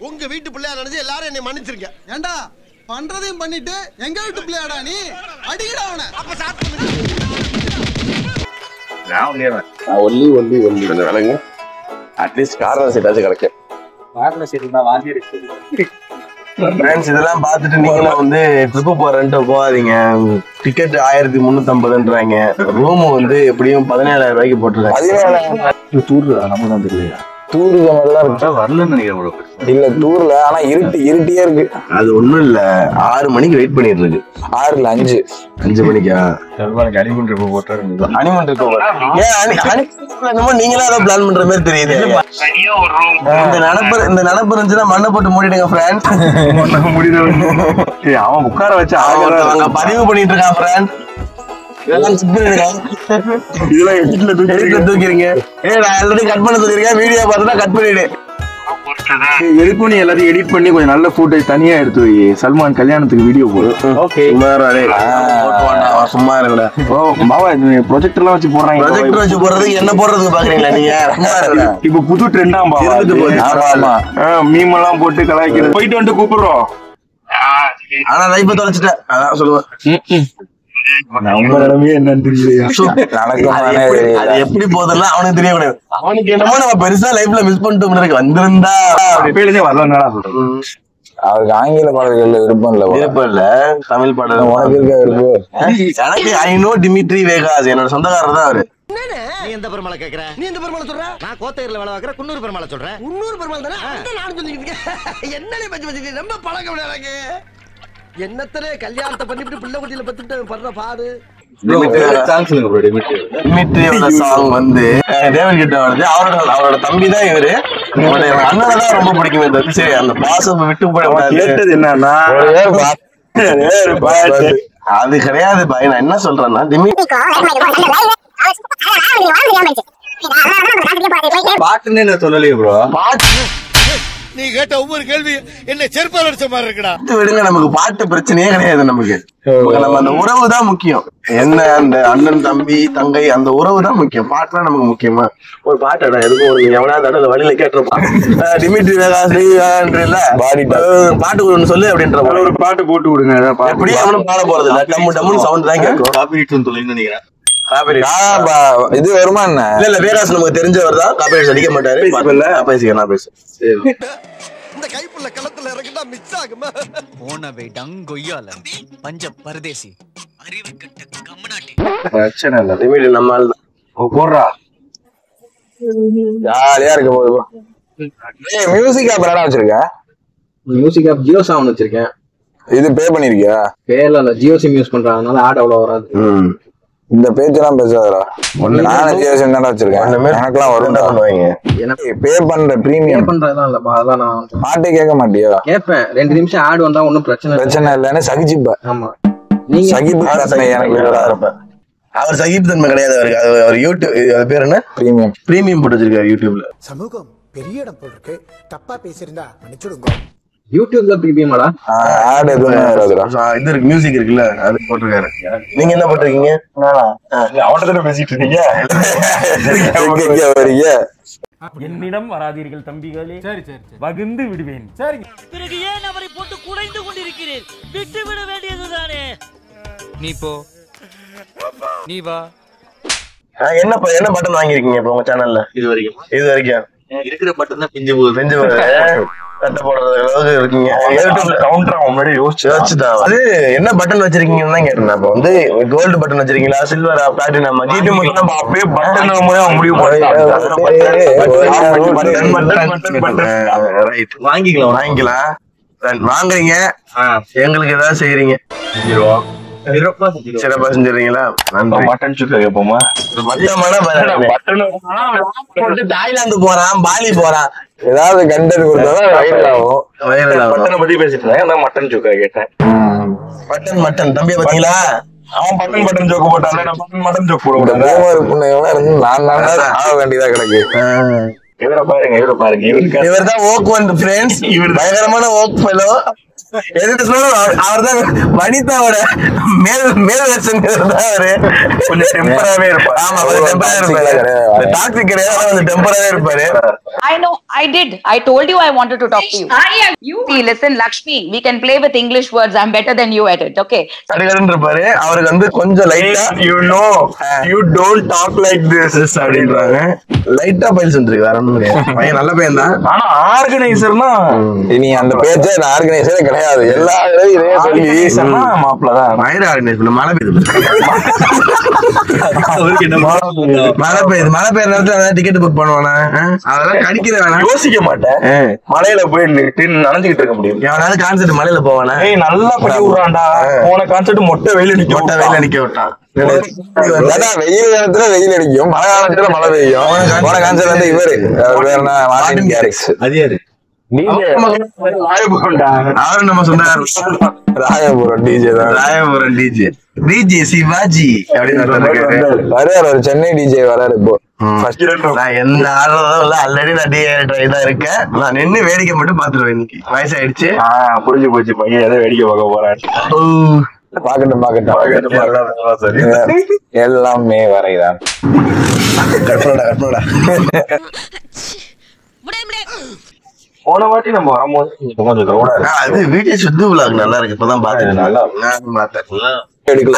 உங்க வீட்டு பிள்ளையா நினைச்சு எல்லாரும் என்னை மன்னிச்சிருங்க. ஏண்டா பண்றதையும் பண்ணிட்டு எங்க வீட்டு பிள்ளையாடா நீ? அடிக்கடா அவனை. அப்ப ஸ்டார்ட் பண்ணுங்க. நான் ஒல்லி கொஞ்சம் விலங்கு. அட்லீஸ்ட் கார்னர் சீட்டாச்சும் கிடைக்கும். கார்னர் சீட் தான் வாங்கி இருக்கு. ஃப்ரெண்ட்ஸ் இதெல்லாம் பார்த்துட்டு நீங்களும் வந்து ட்ரிப்பு போறேன்ட்டு போகாதீங்க. டிக்கெட் 1350ன்றாங்க. ரூம் வந்து எப்படியும் 17,000 ரூபாய்க்கு போட்டுருக்காங்க. 17,000 டூர் நம்ம தான் தெரியல. டூருக்கு மாதிரிலாம் இருக்கா வரலன்னு நினைக்கிறேன். இல்ல டூர்ல ஆனா இருட்டியே இருக்கு. அது ஒண்ணும் இல்ல 6 மணிக்கு வெயிட் பண்ணிட்டு இருக்கு. 6 இல்ல 5 மணிக்கா ஹனிமூன் ட்ரிப் போட்டாரு. ஹனிமூன் ட்ரிப் என்னமோ நீங்களா ஏதோ பிளான் பண்ற மாதிரி தெரியுது. இந்த நினப்பு இருந்துச்சுன்னா மண்ணை போட்டு மூடிடுங்க ஃப்ரெண்ட். அவன் உட்கார வச்சு அவங்க பதிவு பண்ணிட்டு இருக்கான் ஃப்ரெண்ட். தூக்கிறீங்க கட் பண்ண சொல்லிருக்கேன். வீடியோ பார்த்தா கட் பண்ணிடு. எதுக்கும் நீ எல்லாத்தையும் எடிட் பண்ணி கொஞ்சம் நல்ல ஃபுட்டேஜ் தனியா எடுத்து வை. சல்மான் கல்யாணத்துக்கு வீடியோ போடு. ஓகே சும்மா இருக்கடா. ஓ மாவா ப்ரொஜெக்டர் எல்லாம் வச்சு போடுறாங்க. ப்ரொஜெக்டர் வச்சு போடுறதுக்கு என்ன போடுறதுக்கு பாக்குறீங்களா நீங்க? இப்ப புது ட்ரெண்டா மீம் எல்லாம் போட்டு கலாய்க்கிறது. போயிட்டு வந்துட்டு கூப்பிடுறோம். ஆனா லைஃப் தொலைச்சிட்டேன். அதான் சொல்லுவேன். நம்ம நிலைமையே என்னன்னு தெரியலையா? எப்படி போதெல்லாம் அவனுக்கு தெரிய கூடாது. அவனுக்கு என்னமோ நம்ம பெருசா லைஃப்ல மிஸ் பண்ணிட்டு வந்திருந்தா வரலன்னா சொல்றேன். அவருக்கு ஆங்கில பாடல்கள்ல விருப்பம் இல்ல. தமிழ் பாடல் உனக்கு இருக்க விருப்பம்? எனக்கு ஐ நோ டிமிட்ரி வேகாஸ். என்னோட சொந்தக்காரர் தான் அவரு. நீ எந்த பெருமாளை கேக்குற? நீ எந்த பெருமாளை சொல்ற? நான் கோத்தகிரில வேலை பார்க்கற குன்னூர் பெருமாளை சொல்றேன். குன்னூர் பெருமாள் தானே? நானும் சொல்லிட்டு இருக்கேன். என்னலே பத்தி ரொம்ப பழக்கம் விட எனக்கு. என்னத்தனே கல்யாணத்தை பண்ணிட்டு பிள்ளை குட்டியில பத்துட்டு பண்ற பாடு. டிமிட்ரியோட சாங் வந்து டேவிட் கிட்ட வருது. அவரோட தம்பி தான் இவரு. அண்ணனை தான் ரொம்ப பிடிக்கும். சரி அந்த பாசம் விட்டு போய் கேட்டது என்னன்னா அது கிடையாது பாய். நான் என்ன சொல்றேன்னா பாட்டுன்னு என்ன சொல்லலையே ப்ரோ. நீ கேட்ட ஒவ்வொரு கேள்வி என்ன செருப்பால் அடிச்ச மாதிரி இருக்குடா. விடுங்க, நமக்கு பாட்டு பிரச்சனையே கிடையாது. நமக்கு நம்ம அந்த உறவு தான் முக்கியம். என்ன அந்த அண்ணன் தம்பி தங்கை அந்த உறவு தான் முக்கியம். பாட்டுலாம் நமக்கு முக்கியமா? ஒரு பாட்டடா எதுக்கும் ஒரு எவனாவது அந்த வழியில கேட்டிருப்பான். டிமிட்ரி வேகாஸ்ல பாட்டு ஒண்ணு சொல்லு அப்படின்ற ஒரு பாட்டு போட்டு விடுங்க. எப்படி அவனும் பாட போறது இல்ல. டம்மு டம்முன்னு சவுண்ட் தான் கேட்கும். காப்பிரைட் சொல்லுன்னு நினைக்கிறேன். இது வருமா என்ன? இல்ல வேகாஸ் நமக்கு தெரிஞ்சவர் தான். காப்பிரைட் அடிக்க மாட்டாரு. பேசிக்க பேசு. இந்த கைப்புள்ள களத்துல இறங்கிட்டா மிஸ் ஆகுமா? போனவை டங்கொய்யால பஞ்ச பரதேசி அறிவு கட்ட கம்மநாட்டி பிரச்சனை இல்ல. டிமிட்ரி நம்ம ஆள் தான். போடுறா ஜாலியா இருக்க போது. மியூசிக் ஆப் என்ன வச்சிருக்க? மியூசிக் ஆப் ஜியோ சாவன் வச்சிருக்கேன். இது பே பண்ணிருக்கியா? பேர்ல இல்ல, ஜியோ சிம் யூஸ் பண்றாங்க, அதனால ஆட் அவ்வளவு வராது. இந்த பேச்செல்லாம் பேசாதடா. நானும் ஜியோ சிம் தான் வச்சிருக்கேன். எனக்கெல்லாம் வரும். எனக்கு பே பண்ற பிரீமியம் பண்றதுதான் இல்லப்பா. அதான் நான் பாட்டே கேட்க மாட்டியா? கேட்பேன். 2 நிமிஷம் ஆட் வந்தா ஒன்னும் பிரச்சனை இல்லன்னு சகிச்சுப்ப. ஆமா, நீங்க சகிப்பு எனக்கு அவர் சகிப்பு தன்மை கிடையாது அவருக்கு. அவர் யூடியூப் அது பேர் என்ன? பிரீமியம் போட்டு வச்சிருக்காரு யூடியூப்ல. சமூகம் பெரிய இடம் போட்டுருக்கு. தப்பா பேசியிருந்தா மன்னிச்சுடுங்க. யூடியூப்ல பிரீமியமாடா? ஆட் எதுவுமே வராதுடா. இது இருக்கு, மியூசிக் இருக்குல்ல, அது போட்டிருக்காரு. நீங்க என்ன போட்டிருக்கீங்க? அவன்கிட்ட பேசிட்டு இருக்கீங்க. என்னிடம் வராதீர்கள் தம்பிகளே. சரி சரி வகுந்து விடுவேன். சரி. பிறகு ஏன் அவரை போட்டு குடைந்து கொண்டிருக்கிறேன்? விட்டு விட வேண்டியதுதானே. நீ போ, நீ வா. என்ன பட்டன் வாங்கிருக்கீங்க இப்ப உங்க சேனல்ல? இது வரைக்கும் இருக்கிற பட்டன் தான் பிஞ்சு போகுது. கட்ட போடுறது அளவுக்கு இருக்கீங்க. அது என்ன பட்டன் வச்சிருக்கீங்கன்னு தான் கேட்டேன். அப்ப வந்து கோல்டு பட்டன் வச்சிருக்கீங்களா, சில்வர், பிளாட்டினம்? ஜிபி மட்டும் அப்பயே பட்டன் முடிவு வாங்கிக்கலாம். வாங்குறீங்க, எங்களுக்கு ஏதாவது செய்யறீங்க, சிறப்பா செஞ்சிருக்கீங்களா? மட்டன் சுக்கா கேட்போமா? தாய்லாந்து போறான், பாலி போறான், ஏதாவது கண்டென்ட் கொடுத்தாதான் வைரல் ஆகும். பட்டனை பத்தி பேசிட்டு இருந்தேன். மட்டன் சுக்கா கேட்டேன். மட்டன் தம்பியை பாத்தீங்களா? அவன் பட்டன் ஜோக்கு போட்டான். நான் மட்டன் ஜோக் போட நான் ஆக வேண்டியதா கிடக்கு. இவரை பாருங்க. இவர் தான் ஓக் வந்து ஃப்ரெண்ட்ஸ். இவர் பயங்கரமான ஓக் ஃபெலோ. அவர்தான் வனிதாவோட மேல் வெர்ஷன் அவரு. கொஞ்சம் டெம்பராவே இருப்பாரு. ஆமா, கொஞ்சம் டெம்பரா இருப்பாரு. டாக்ஸிக் கிடையாது, டெம்பராவே இருப்பாரு. I know, I did. I told you I wanted to talk to you. See, listen, Lakshmi, we can play with English words. I'm better than you at it, okay? கடுகடுன்னு இருப்பாரு. அவருக்கு வந்து கொஞ்சம் லைட்டா you don't talk like this அப்படின்றாங்க. லைட்டா files வந்துருக்கு, வேற ஒண்ணும் கிடையாது. பையன் நல்ல பையன் தான். ஆனா ஆர்கனைசர்னா நீ அந்த பேச்சே ஆர்கனைசரே கிடையாது. எல்லா இதே சொல்லி மாப்பிளதான் மயிர ஆர்கனைஸ் மழை பெய்யுது. மழை பெய்யுற நேரத்துல டிக்கெட் புக் பண்ணுவானா? அதெல்லாம் கடிக்கிற வேணாம், யோசிக்க மாட்டேன். மலையில போய் நனைஞ்சுக்கிட்டு இருக்க முடியும். எவனாவது கான்செர்ட் மலையில போவானா? நல்லா பண்ணி விடுறான்டா. போன கான்செர்ட் மொட்டை வெயில் அடிக்க விட்டான். வெயில் நேரத்துல வெயில் அடிக்கும், மழை காலத்துல மழை பெய்யும். போன கான்செர்ட் வந்து இவரு மார்டின் கேரிக்ஸ். அது யாரு? அவரும் நம்ம சொன்னார். ராயபுரம் டிஜே தான். ராயபுரம் டிஜே சிவாஜி அப்படின்னு வராரு, ஒரு சென்னை டிஜே வராரு இப்போ. எந்த ஆர்வம் ஆல்ரெடி நான் டிஐ தான் இருக்கேன். நான் நின்று வேடிக்கை மட்டும் பாத்துருவேன். இன்னைக்கு வயசாயிடுச்சு, புரிஞ்சு போச்சு. பையன் ஏதோ வேடிக்கை பார்க்க போறேன். பாக்கட்டும் எல்லாமே வரைதான். போன வாட்டி நம்ம வரும்போது அது விஜய் சித்து விளாக் நல்லா இருக்கு. இப்பதான் பாத்தேன், நல்லா பாத்தேன்.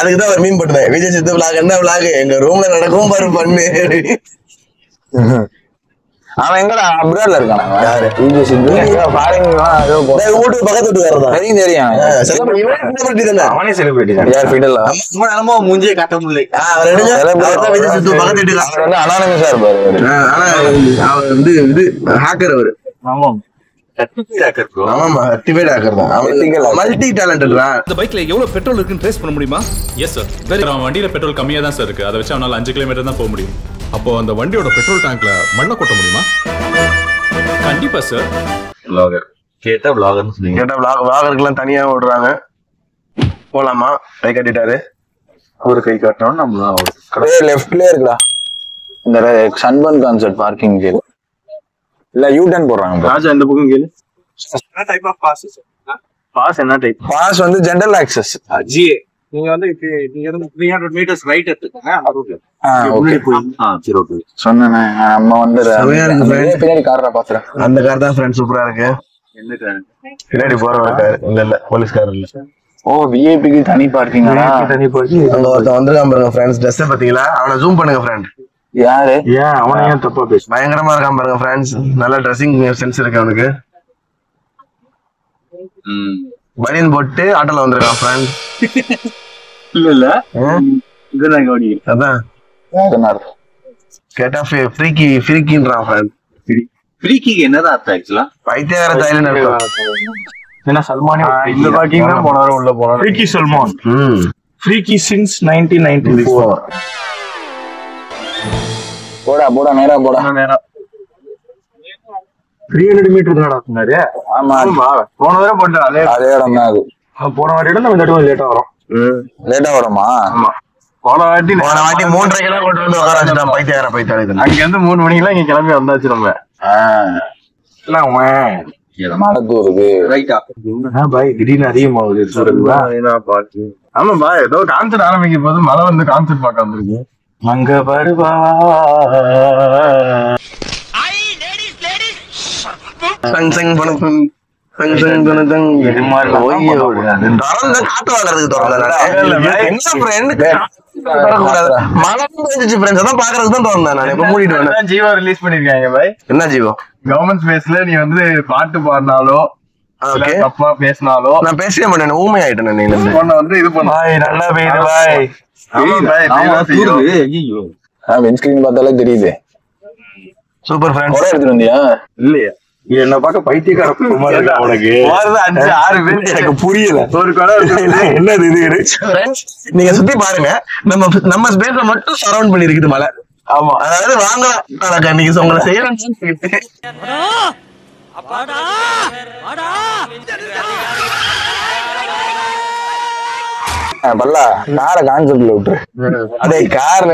அதுக்குதான் ஒரு மீன் பண்ணுவேன். விஜய் சித்து விளாக் என்ன விளாக் எங்க ரூம்ல நடக்கும் பாரு பண்ணு. அவன் எங்கடா அப்ராட்ல இருக்கானா? யாரு? விஜய் சித்து வீட்டுக்கு பக்கத்து வீட்டுக்காரதான். தெரியும். அவனே செலிபிரிட்டி தான். யார் ஃபிடலா? மூஞ்சியே காட்ட முடியல. விஜய் சித்து பக்கத்து வீட்டுக்காரர் அனானமஸா இருப்பாரு. ஆனா அவர் வந்து இது ஹேக்கர். அவரு மல்டி டேலண்டட்ரா. இந்த பைக்ல எவ்வளவு பெட்ரோல் இருக்குன்னு ட்ரேஸ் பண்ண முடியுமா? Yes sir. அவன் வண்டியில பெட்ரோல் கம்மியா தான் சார் இருக்கு. அதை வச்சு அவனால 5 கிலோமீட்டர் தான் போக முடியும். அப்போ அந்த வண்டியோட பெட்ரோல் டேங்க்ல மண்ணை கொட்ட முடியுமா? கண்டிப்பா சார். vlogger கேட்டா vloggerன்னு சொல்லுங்க. கேட்டா vloggerக்குலாம் தனியா ஓடுறாங்க. போலாமா? கை கட்டிட்டாரு. ஒரு கை காட்டணும். நம்ம கடையே லெஃப்ட்லயே இருக்குடா. இந்த சன்பன் கான்சர்ட் பார்க்கிங் கீழ இல்ல யூ டர்ன் போடுறாங்க. ராஜா இந்த பக்கம் கேளு. என்ன டைப் ஆஃப் பாஸ்? பாஸ் என்ன டைப்? பாஸ் வந்து ஜெனரல் ஆக்சஸ். ஜிஏ. நீங்க வந்து நீங்க இருந்து 300 மீட்டர்ஸ் ரைட் எடுத்துக்கங்க. அந்த ரூட்ல. ஓகே. சரி ஓகே. சொன்னேனே நம்ம வந்து பின்னாடி கார்ல பாத்துறேன். அந்த கார் தான் ஃப்ரெண்ட் சூப்பரா இருக்கு. என்ன கார்? பின்னாடி போற ஒரு கார். இல்ல போலீஸ் கார் இல்ல. ஓ விஐபிக்கு தனி பார்க்கிங். தனி பார்க்கிங். அங்க ஒருத்தன் வந்திருக்கான் பாருங்க ஃப்ரெண்ட்ஸ். ட்ரெஸ் பாத்தீங்களா? அவனை ஜூம் பண்ணுங்க ஃப்ரெண்ட். யாரு? ஏன் அவனை ஏன் தப்பா பேசு? பயங்கரமா இருக்கான் பாருங்க ஃப்ரெண்ட்ஸ். நல்ல ட்ரெஸ்ஸிங் சென்ஸ் இருக்கு அவனுக்கு. பனியன் போட்டு ஆட்டோல வந்திருக்கான் ஃப்ரெண்ட். இல்ல இதுதான் கவனி. அதான் கேட்டா ஃப்ரீக்கின்றான் ஃப்ரெண்ட். ஃப்ரீக்கி என்னதான் அர்த்தம் ஆக்சுவலா? பைத்தியக்கார தாயில அர்த்தம். என்ன சல்மானே இந்த பாக்கிங் தான் போன வாரம் உள்ள போனாரு. ஃப்ரீக்கி சல்மான். Freaky since 1994. போடா நேரா போடா. 300 மீட்டர் தானடா சொன்னாரு. ஆமா போன தடவை போட்டா அதே இடம் தான் அது. போன வாட்டியோட நம்ம இந்த தடவை லேட்டா வரோம். லேட்டா வருமா? ஆமா. போன வாட்டி 3:30 கொண்டு வந்து உட்கார வச்சுட்டான். பைத்தியார அங்க இருந்து 3 மணிக்கெல்லாம் இங்க கிளம்பி வந்தாச்சு நம்ம. மடத்தூருக்கு ரைட்டா. பாய் திடீர்னு அதிகமாகுது. ஆமா பாய் ஏதோ கான்செர்ட் ஆரம்பிக்கும் போது மழை வந்து கான்செர்ட் பார்க்க வந்திருக்கு. அங்க வருவா சங் சங் பணம் ஜீவா ரிலீஸ் பண்ணிருக்காங்க பாய். என்ன ஜீவோ? கவர்மெண்ட் ஸ்பேஸ்ல நீ வந்து பாட்டு பாடினாலோ தப்பா பேசினாலோ. நான் பேசவே மாட்டேன், ஊமை ஆயிட்டேன். நீ வந்து இது பண்ண நல்லா பெய்யுது பாய். ஸ்கிரீன் பார்த்தாலே தெரியுது. Super friends. எடுத்துட்டு வந்தியா? இல்லையா? என்ன பார்க்க பைத்தியக்கார உனக்கு 5-6 பேர் எனக்கு புரியல. ஒரு என்னது இது? நீங்க சுத்தி பாருங்க. நம்ம ஸ்பேஸ்ல மட்டும் சரௌண்ட் பண்ணி இருக்குது மலை. ஆமா, அதாவது வாங்கலாம். நீங்க உங்களை செய்யறேன். பல்லா காரை கான்செப்ட்ல விட்டுரு. அதே கார்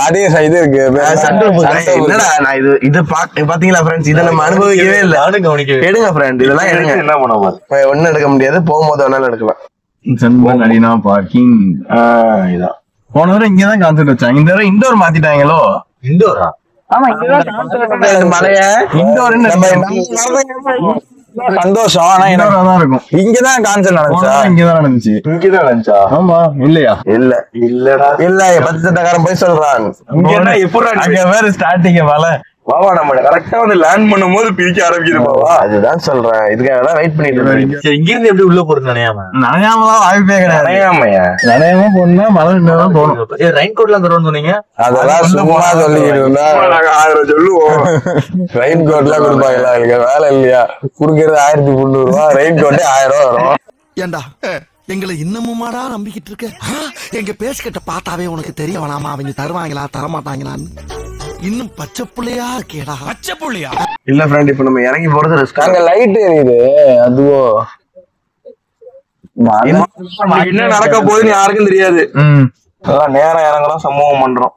அதே இது இருக்கு. என்னடா நான் இது பாத்தீங்களா ஃப்ரெண்ட்ஸ், இதை நம்ம அனுபவிக்கவே இல்லை. எடுங்க ஃப்ரெண்ட், இதெல்லாம் எடுங்க. என்ன பண்ணுவோம், ஒன்னும் எடுக்க முடியாது, போகும்போது வேணாலும் எடுக்கலாம். பார்க்கிங் இதான் போன தடவை இங்கதான் கான்செப்ட் வச்சாங்க, இந்த தடவை இண்டோர் மாத்திட்டாங்களோ. இண்டோரா? ஆமா, மலைய இண்டோர் சந்தோஷம். ஆனா தான் இருக்கும். இங்கதான் கான்செப்ட் நடந்துச்சா? இங்கதான் நடந்துச்சா? ஆமா. இல்லையா? இல்லடா. இல்ல 10 சட்டக்காரன் போய் சொல்றான். இங்க எப்படி வேற ஸ்டார்டிங் மலை பாவா, நம்ம கரெக்டா வந்து லேண்ட் பண்ணும் போது பிரிக்க ஆரம்பிக்குது பாவா. அதுதான் சொல்றேன், இதுக்காக தான் வெயிட் பண்ணிட்டு இருக்கேன். இங்க இருந்து எப்படி உள்ள போறது? நனையாமலாம் வாய்ப்பே கிடையாது. நனையாம போனா மழை தான் போகணும். ரெயின் கோட்ல தருவோம்னு சொன்னீங்க. அதெல்லாம் சும்மா சொல்லிக்கிட்டு இருந்தா 1000 சொல்லுவோம். ரெயின் கோட் எல்லாம் கொடுப்பாங்களா? வேலை இல்லையா? குடுக்கறது 1300 ரூபா, ரெயின் கோட்டே 1000 ரூபா வரும். ஏண்டா எங்களை இன்னமுமாடா நம்பிக்கிட்டு இருக்க? எங்க பேசிக்கிட்ட பார்த்தாவே உனக்கு தெரிய வேணாமா அவங்க தருவாங்களா தரமாட்டாங்களான்னு? இன்னும் பச்சை புள்ளையா இருக்கேடா. பச்சை புள்ளையா இல்ல ஃப்ரெண்ட், இப்ப நம்ம இறங்கி போறது ரிஸ்க். அங்க லைட் எரியுது, அதுவோ என்ன நடக்க போகுதுன்னு யாருக்கும் தெரியாது. நேரம் இறங்குறோம், சம்பவம் பண்றோம்.